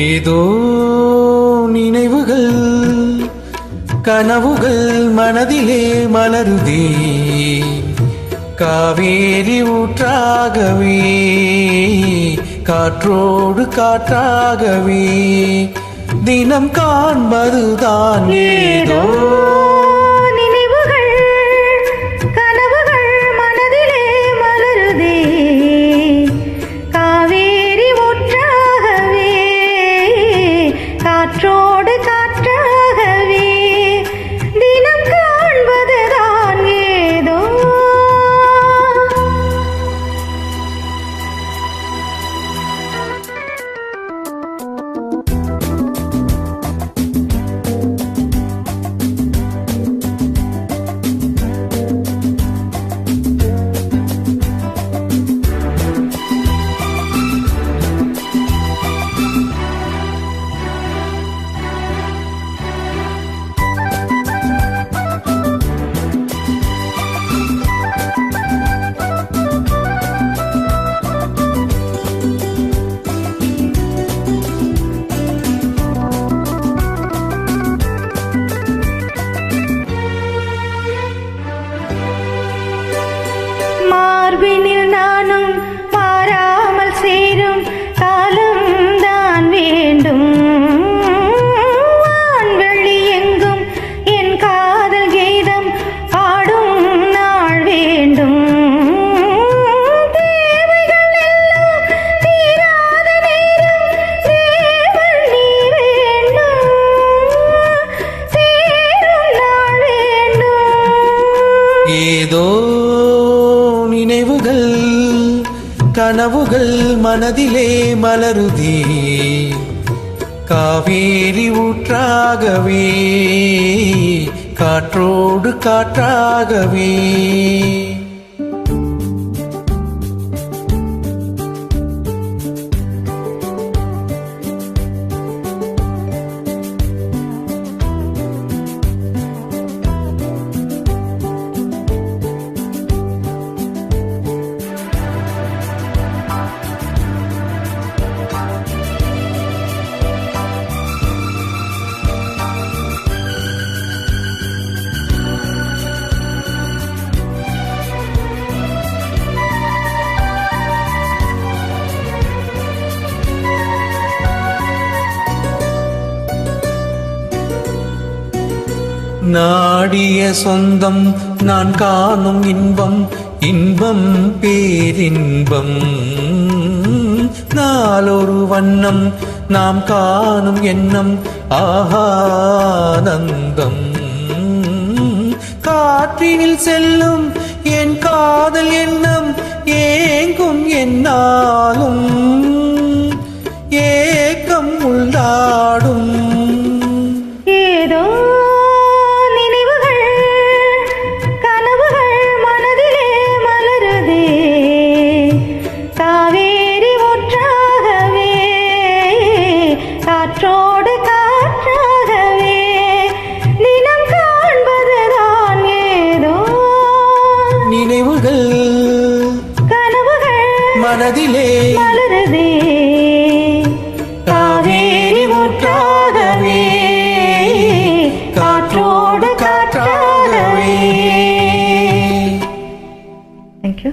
ஏதோ நினைவுகள் கனவுகள் மனதிலே மலருதே, காவேரி ஊற்றாகவே காற்றோடு காற்றாகவே தினம் காண்பதுதான் ஏதோ காற்றோடு காற்றாகவே தினம் காண்பதுதான் ஏதோ. மார்பினில் நானும் மாறாமல் சேரும் காலம் தான் வேண்டும். வான்வெளி எங்கும் என் காதல் கீதம் பாடும் நாள் வேண்டும். தேவைகள் எல்லாம் தீராத நேரம் தேவன் நீ வேண்டும், சேரும் நாள் வேண்டும். ஏதோ நினைவுகள் கனவுகள் மனதிலே மலருதே, காவேரி ஊற்றாகவே காற்றோடு காற்றாகவே நாடிய சொந்தம் நான் காணும் இன்பம், இன்பம் பேரின்பம். நாளொரு வண்ணம் நாம் காணும் எண்ணம், ஆனந்தம். காற்றினில் செல்லும் என் காதல் எண்ணம், ஏங்கும் என்னாலும் ஏக்கம் உள்ளாடும். ஏதோ காற்றோடு காற்றாகவே தினம் காண்பதுதான் ஏதோ. நினைவுகள் கனவுகள் மனதிலே மலருதே, காவேரி ஊற்றாகவே காற்றோடு காற்றாகவே. Thank you.